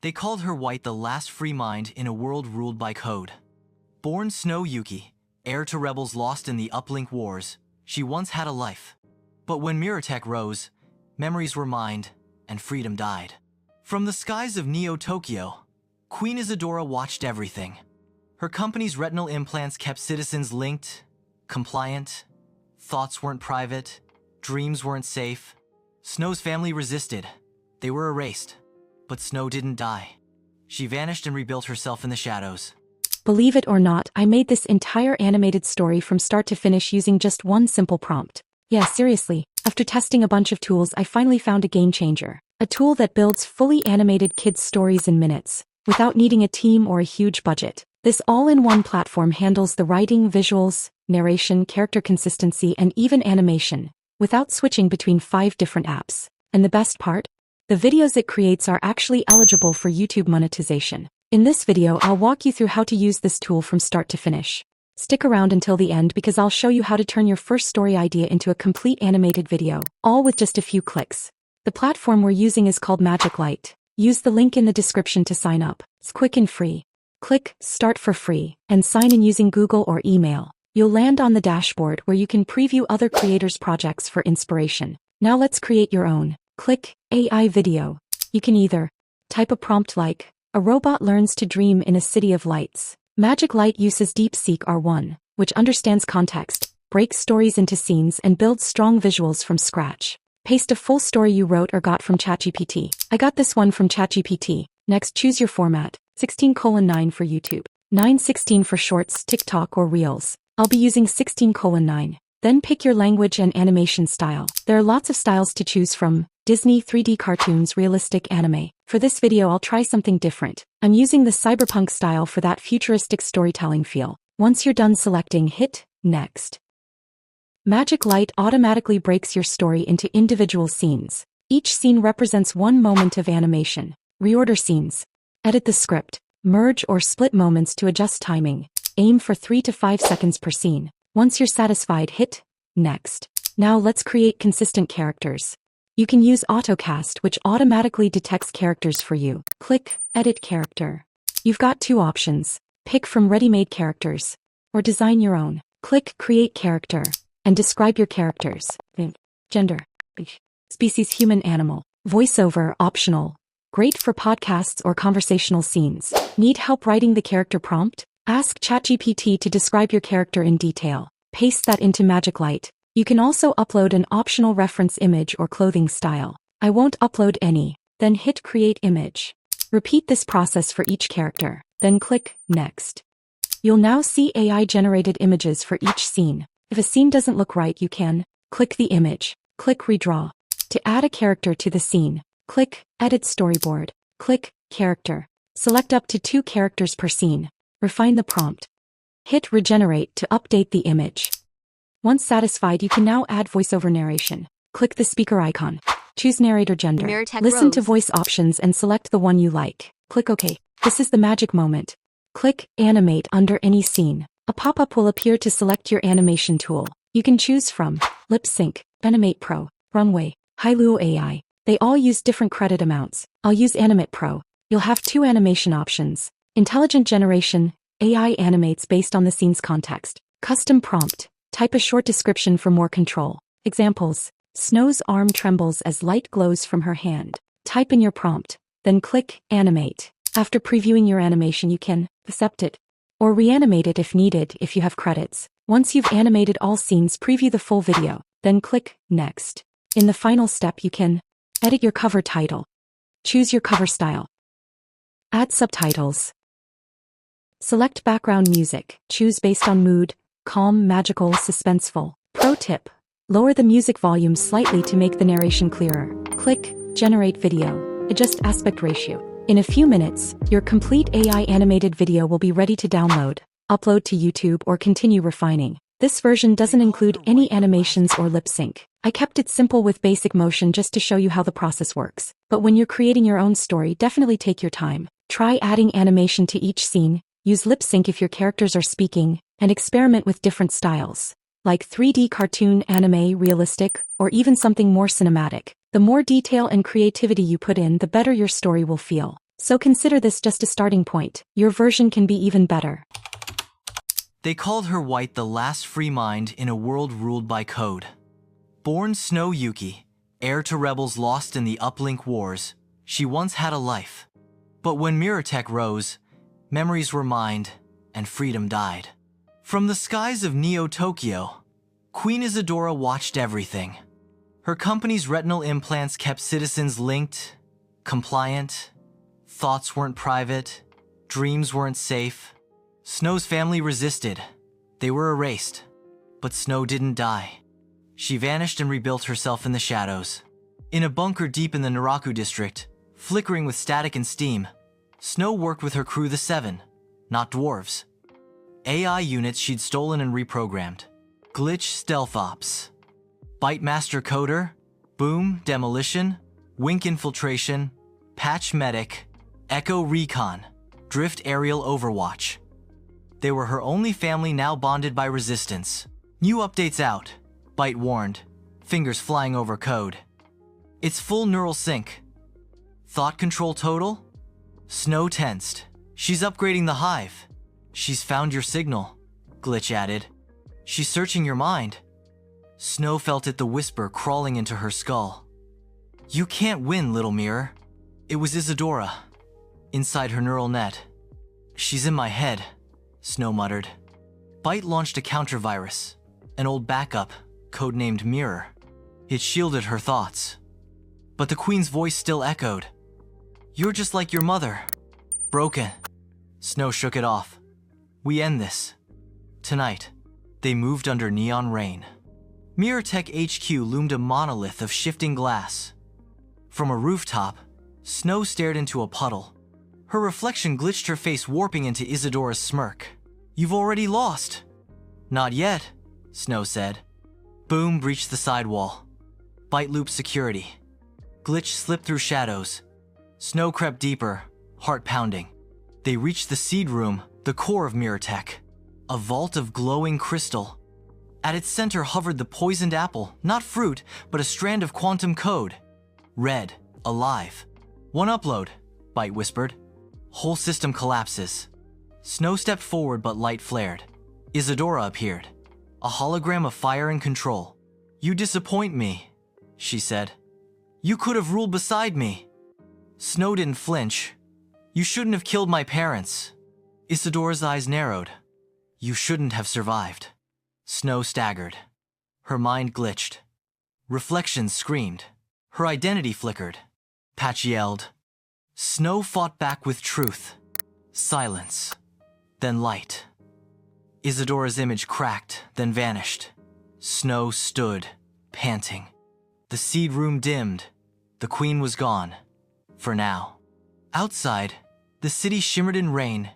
They called her White, the last free mind in a world ruled by code. Born Snow Yuki, heir to rebels lost in the Uplink Wars, she once had a life. But when Miratech rose, memories were mined and freedom died. From the skies of Neo-Tokyo, Queen Isadora watched everything. Her company's retinal implants kept citizens linked, compliant. Thoughts weren't private, dreams weren't safe. Snow's family resisted. They were erased. But Snow didn't die. She vanished and rebuilt herself in the shadows. Believe it or not, I made this entire animated story from start to finish using just one simple prompt. Yeah, seriously, after testing a bunch of tools, I finally found a game changer. A tool that builds fully animated kids' stories in minutes, without needing a team or a huge budget. This all-in-one platform handles the writing, visuals, narration, character consistency, and even animation, without switching between 5 different apps. And the best part? The videos it creates are actually eligible for YouTube monetization. In this video, I'll walk you through how to use this tool from start to finish. Stick around until the end because I'll show you how to turn your first story idea into a complete animated video, all with just a few clicks. The platform we're using is called MagicLight. Use the link in the description to sign up. It's quick and free. Click Start for free and sign in using Google or email. You'll land on the dashboard where you can preview other creators' projects for inspiration. Now let's create your own. Click AI video. You can either type a prompt like, "A robot learns to dream in a city of lights." MagicLight uses DeepSeek R1, which understands context, breaks stories into scenes, and builds strong visuals from scratch. Paste a full story you wrote or got from ChatGPT. I got this one from ChatGPT. Next, choose your format. 16:9 for YouTube. 9:16 for Shorts, TikTok, or Reels. I'll be using 16:9. Then pick your language and animation style. There are lots of styles to choose from. Disney, 3D cartoons, realistic anime. For this video I'll try something different. I'm using the cyberpunk style for that futuristic storytelling feel. Once you're done selecting, hit Next. MagicLight automatically breaks your story into individual scenes. Each scene represents one moment of animation. Reorder scenes. Edit the script. Merge or split moments to adjust timing. Aim for 3 to 5 seconds per scene. Once you're satisfied, hit Next. Now let's create consistent characters. You can use AutoCast, which automatically detects characters for you. Click Edit Character. You've got 2 options. Pick from ready-made characters, or design your own. Click Create Character, and describe your characters. Gender, species, human, animal. Voiceover, optional. Great for podcasts or conversational scenes. Need help writing the character prompt? Ask ChatGPT to describe your character in detail. Paste that into MagicLight. You can also upload an optional reference image or clothing style. I won't upload any. Then hit Create Image. Repeat this process for each character. Then click Next. You'll now see AI-generated images for each scene. If a scene doesn't look right, you can click the image. Click Redraw. To add a character to the scene, click Edit Storyboard. Click Character. Select up to 2 characters per scene. Refine the prompt. Hit Regenerate to update the image. Once satisfied, you can now add voiceover narration. Click the speaker icon. Choose narrator gender. Listen to voice options and select the one you like. Click OK. This is the magic moment. Click Animate under any scene. A pop-up will appear to select your animation tool. You can choose from Lip Sync, Animate Pro, Runway, Hailuo AI. They all use different credit amounts. I'll use Animate Pro. You'll have 2 animation options. Intelligent Generation. AI animates based on the scene's context. Custom Prompt. Type a short description for more control. Examples. Snow's arm trembles as light glows from her hand. Type in your prompt. Then click Animate. After previewing your animation, you can accept it or reanimate it if needed if you have credits. Once you've animated all scenes, preview the full video. Then click Next. In the final step, you can edit your cover title. Choose your cover style. Add subtitles. Select background music. Choose based on mood. Calm, magical, suspenseful. Pro tip. Lower the music volume slightly to make the narration clearer. Click Generate Video. Adjust aspect ratio. In a few minutes, your complete AI animated video will be ready to download, upload to YouTube, or continue refining. This version doesn't include any animations or lip sync. I kept it simple with basic motion just to show you how the process works. But when you're creating your own story, definitely take your time. Try adding animation to each scene, use lip sync if your characters are speaking, and experiment with different styles, like 3D cartoon, anime, realistic, or even something more cinematic. The more detail and creativity you put in, the better your story will feel. So consider this just a starting point. Your version can be even better. They called her White, the last free mind in a world ruled by code. Born Snow Yuki, heir to rebels lost in the uplink wars, she once had a life. But when mirror tech rose, memories were mined and freedom died. From the skies of Neo-Tokyo, Queen Isadora watched everything. Her company's retinal implants kept citizens linked, compliant. Thoughts weren't private, dreams weren't safe. Snow's family resisted. They were erased. But Snow didn't die. She vanished and rebuilt herself in the shadows. In a bunker deep in the Naraku district, flickering with static and steam, Snow worked with her crew, the Seven, not dwarves. AI units she'd stolen and reprogrammed. Glitch Stealth Ops. Bite Master Coder, Boom Demolition, Wink Infiltration, Patch Medic, Echo Recon, Drift Aerial Overwatch. They were her only family, now bonded by resistance. New updates out, Bite warned, fingers flying over code. It's full neural sync. Thought control total? Snow tensed. She's upgrading the hive. She's found your signal, Glitch added. She's searching your mind. Snow felt it, the whisper crawling into her skull. You can't win, little mirror. It was Isadora. Inside her neural net. She's in my head, Snow muttered. Bite launched a counter-virus, an old backup, codenamed Mirror. It shielded her thoughts. But the Queen's voice still echoed. You're just like your mother. Broken. Snow shook it off. We end this. Tonight. They moved under neon rain. Mirror Tech HQ loomed, a monolith of shifting glass. From a rooftop, Snow stared into a puddle. Her reflection glitched, her face warping into Isadora's smirk. You've already lost. Not yet, Snow said. Boom breached the sidewall. Bite loop security. Glitch slipped through shadows. Snow crept deeper, heart pounding. They reached the seed room, the core of Mirror Tech. A vault of glowing crystal. At its center hovered the poisoned apple, not fruit, but a strand of quantum code. Red, alive. One upload, Bite whispered. Whole system collapses. Snow stepped forward, but light flared. Isadora appeared. A hologram of fire and control. You disappoint me, she said. You could have ruled beside me. Snow didn't flinch. You shouldn't have killed my parents. Isadora's eyes narrowed. You shouldn't have survived. Snow staggered. Her mind glitched. Reflections screamed. Her identity flickered. Patch yelled. Snow fought back with truth. Silence. Then light. Isadora's image cracked, then vanished. Snow stood, panting. The seed room dimmed. The Queen was gone. For now. Outside, the city shimmered in rain.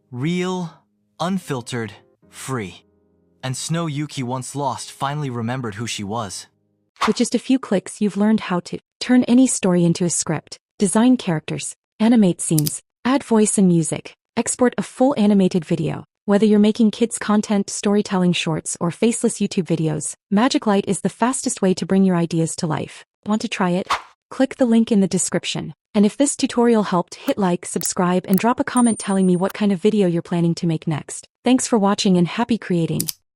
Real, unfiltered, free. And Snow Yuki, once lost, finally remembered who she was. With just a few clicks, you've learned how to turn any story into a script, design characters, animate scenes, add voice and music, export a full animated video. Whether you're making kids content, storytelling shorts, or faceless YouTube videos, MagicLight is the fastest way to bring your ideas to life. Want to try it? Click the link in the description. And if this tutorial helped, hit like, subscribe, and drop a comment telling me what kind of video you're planning to make next. Thanks for watching and happy creating.